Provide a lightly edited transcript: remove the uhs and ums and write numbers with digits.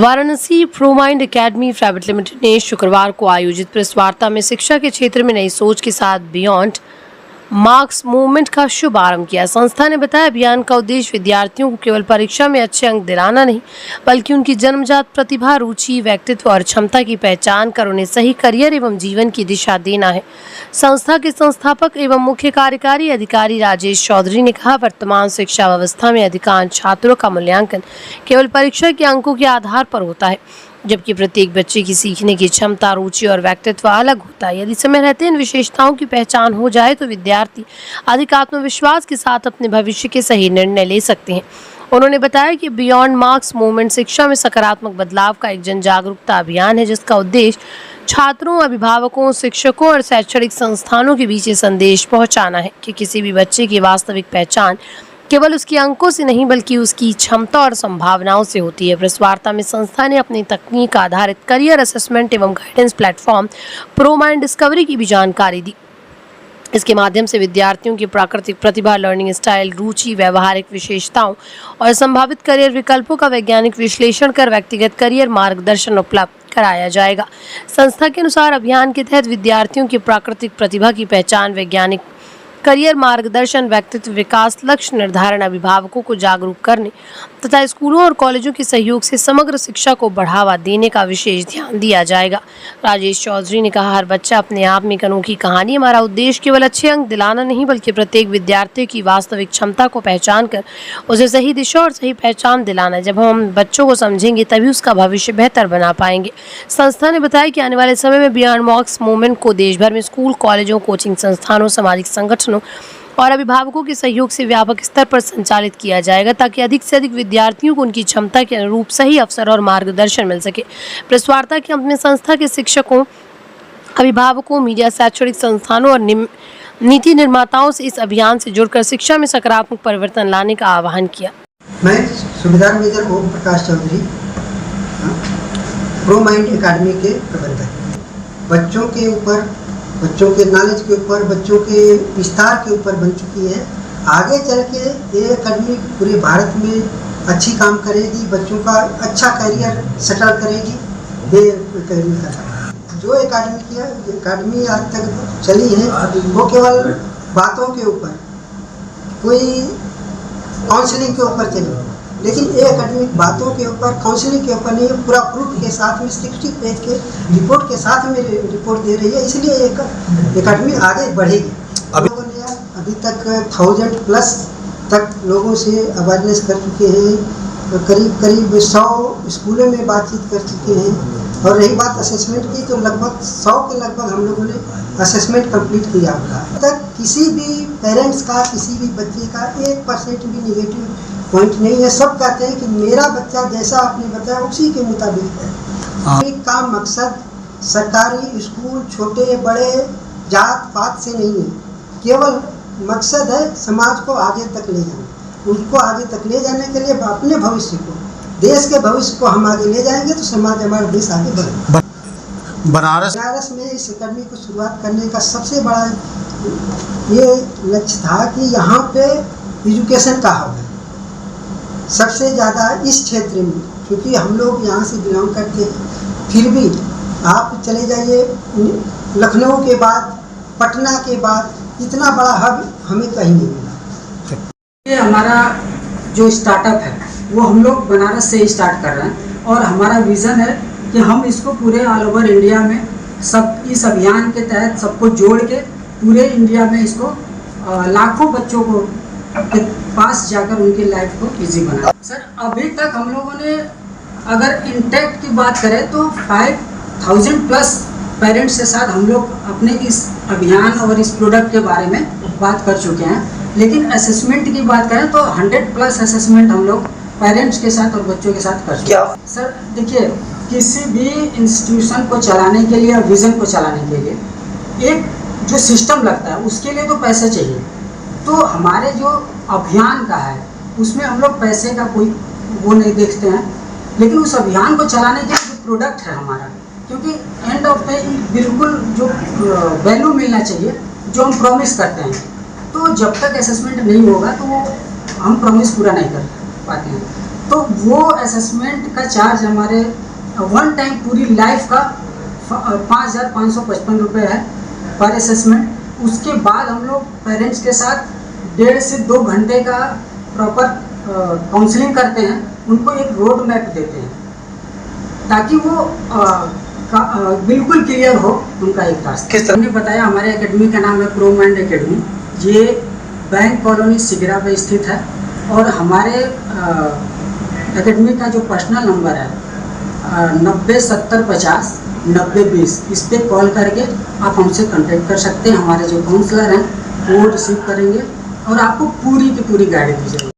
Varanasi प्रोमाइंड academy private limited ने शुक्रवार को आयोजित प्रेस वार्ता में शिक्षा के क्षेत्र में नई सोच के साथ बियॉन्ड मार्क्स मूवमेंट का शुभारंभ किया। संस्था ने बताया, अभियान का उद्देश्य विद्यार्थियों को केवल परीक्षा में अच्छे अंक दिलाना नहीं, बल्कि उनकी जन्मजात प्रतिभा, रुचि, व्यक्तित्व और क्षमता की पहचान कर उन्हें सही करियर एवं जीवन की दिशा देना है। संस्था के संस्थापक एवं मुख्य कार्यकारी अधिकारी राजेश चौधरी ने कहा, वर्तमान शिक्षा व्यवस्था में अधिकांश छात्रों का मूल्यांकन केवल परीक्षा के अंकों के आधार पर होता है, जबकि प्रत्येक बच्चे की सीखने की क्षमता, रुचि और व्यक्तित्व अलग होता है। यदि समय रहते इन विशेषताओं की पहचान हो जाए तो विद्यार्थी अधिक आत्मविश्वास के साथ अपने भविष्य के सही निर्णय ले सकते हैं। उन्होंने बताया कि बियॉन्ड मार्क्स मूवमेंट शिक्षा में सकारात्मक बदलाव का एक जन जागरूकता अभियान है, जिसका उद्देश्य छात्रों, अभिभावकों, शिक्षकों और शैक्षणिक संस्थानों के बीच ये संदेश पहुंचाना है कि किसी भी बच्चे की वास्तविक पहचान केवल उसके अंकों से नहीं, बल्कि उसकी क्षमता और संभावनाओं से होती है। प्रेस वार्ता में संस्था ने अपनी तकनीक आधारित करियर असेसमेंट एवं गाइडेंस प्लेटफॉर्म प्रोमाइंड डिस्कवरी की भी जानकारी दी। इसके माध्यम से विद्यार्थियों की प्राकृतिक प्रतिभा, लर्निंग स्टाइल, रुचि, व्यवहारिक विशेषताओं और संभावित करियर विकल्पों का वैज्ञानिक विश्लेषण कर व्यक्तिगत करियर मार्गदर्शन उपलब्ध कराया जाएगा। संस्था के अनुसार अभियान के तहत विद्यार्थियों की प्राकृतिक प्रतिभा की पहचान, वैज्ञानिक करियर मार्गदर्शन, व्यक्तित्व विकास, लक्ष्य निर्धारण, अभिभावकों को जागरूक करने तथा स्कूलों और कॉलेजों के सहयोग से समग्र शिक्षा को बढ़ावा देने का विशेष ध्यान दिया जाएगा। राजेश चौधरी ने कहा, हर बच्चा अपने आप में एक अनोखी कहानी। हमारा उद्देश्य केवल अच्छे अंक दिलाना नहीं, बल्कि प्रत्येक विद्यार्थी की वास्तविक क्षमता को पहचान कर उसे सही दिशा और सही पहचान दिलाना। जब हम बच्चों को समझेंगे तभी उसका भविष्य बेहतर बना पाएंगे। संस्था ने बताया कि आने वाले समय में बियॉन्ड मार्क्स मूवमेंट को देश भर में स्कूल, कॉलेजों, कोचिंग संस्थानों, सामाजिक संगठनों और अभिभावकों के सहयोग से व्यापक स्तर पर संचालित किया जाएगा, ताकि अधिक से अधिक विद्यार्थियों को उनकी क्षमता के अनुरूप सही अवसर और मार्गदर्शन मिल सके। प्रेस वार्ता के अंत में संस्था के शिक्षकों, अभिभावकों, मीडिया, शैक्षणिक संस्थानों और नीति निर्माताओं से इस अभियान से जुड़कर शिक्षा में सकारात्मक परिवर्तन लाने का आह्वान किया। मैं सुबेदार मेजर ओम प्रकाश चौधरी, प्रोमाइंड एकेडमी के प्रबंधक। बच्चों के ऊपर, बच्चों के नॉलेज के ऊपर, बच्चों के विस्तार के ऊपर बन चुकी है। आगे चल के ये एकेडमी पूरे भारत में अच्छी काम करेगी, बच्चों का अच्छा करियर सेटल करेगी। ये एकेडमी का जो एकेडमी आज तक चली है वो केवल बातों के ऊपर, कोई काउंसलिंग के ऊपर चली, लेकिन ये एकेडमी बातों के ऊपर, काउंसलिंग के ऊपर नहीं, पूरा प्रूफ के साथ में 60 पेज के रिपोर्ट के साथ में रिपोर्ट दे रही है। इसलिए एक एकेडमी आगे बढ़ेगी। लोगों ने अभी तक 1000+ तक लोगों से अवेयरनेस कर चुके हैं, करीब 100 स्कूलों में बातचीत कर चुके हैं। और रही बात असेसमेंट की, तो लगभग 100 के लगभग हम लोगों ने असेसमेंट कंप्लीट किया होगा। अब तक किसी भी पेरेंट्स का, किसी भी बच्चे का 1% भी निगेटिव पॉइंट नहीं है। सब कहते हैं कि मेरा बच्चा जैसा आपने बताया उसी के मुताबिक है। का मकसद सरकारी स्कूल छोटे बड़े जात पात से नहीं है, केवल मकसद है समाज को आगे तक ले जाना। उनको आगे तक ले जाने के लिए अपने भविष्य को, देश के भविष्य को हम आगे ले जाएंगे तो समाज, हमारा देश आगे बढ़ेगा। बनारस में इस एकेडमी को शुरुआत करने का सबसे बड़ा ये लक्ष्य था कि यहाँ पे एजुकेशन का हब है सबसे ज़्यादा इस क्षेत्र में, क्योंकि हम लोग यहाँ से बिलोंग करते हैं। फिर भी आप चले जाइए लखनऊ के बाद, पटना के बाद, इतना बड़ा हब हमें कहीं नहीं मिला। ये हमारा जो स्टार्टअप है वो हम लोग बनारस से स्टार्ट कर रहे हैं, और हमारा विज़न है कि हम इसको पूरे ऑल ओवर इंडिया में सब इस अभियान के तहत सबको जोड़ के पूरे इंडिया में इसको लाखों बच्चों को के पास जाकर उनकी लाइफ को इजी बनाए। सर, अभी तक हम लोगों ने अगर इंटेक्ट की बात करें तो 5000+ पेरेंट्स के साथ हम लोग अपने इस अभियान और इस प्रोडक्ट के बारे में बात कर चुके हैं। लेकिन असेसमेंट की बात करें तो 100+ असेसमेंट हम लोग पेरेंट्स के साथ और बच्चों के साथ कर चुके हैं। सर देखिए, किसी भी इंस्टीट्यूशन को चलाने के लिए और विज़न को चलाने के लिए एक जो सिस्टम लगता है उसके लिए तो पैसे चाहिए। तो हमारे जो अभियान का है उसमें हम लोग पैसे का कोई वो नहीं देखते हैं, लेकिन उस अभियान को चलाने के लिए जो प्रोडक्ट है हमारा, क्योंकि एंड ऑफ द बिल्कुल जो वैल्यू मिलना चाहिए जो हम प्रॉमिस करते हैं, तो जब तक असेसमेंट नहीं होगा तो वो हम प्रॉमिस पूरा नहीं कर पाते हैं। तो वो असेसमेंट का चार्ज हमारे वन टाइम पूरी लाइफ का 5,555 रुपये है पर असेसमेंट। उसके बाद हम लोग पेरेंट्स के साथ 1.5 से 2 घंटे का प्रॉपर काउंसलिंग करते हैं, उनको एक रोड मैप देते हैं ताकि वो बिल्कुल क्लियर हो उनका एक रास्ता। किस तरह? हमने बताया हमारे एकेडमी का नाम है प्रो माइंड एकेडमी। ये बैंक कॉलोनी सिगरा पे स्थित है और हमारे एकेडमी का जो पर्सनल नंबर है 907050 9020, इस पर कॉल करके आप हमसे कांटेक्ट कर सकते हैं। हमारे जो काउंसलर हैं वो रिसीव करेंगे और आपको पूरी की पूरी गाइड दी जाएगी।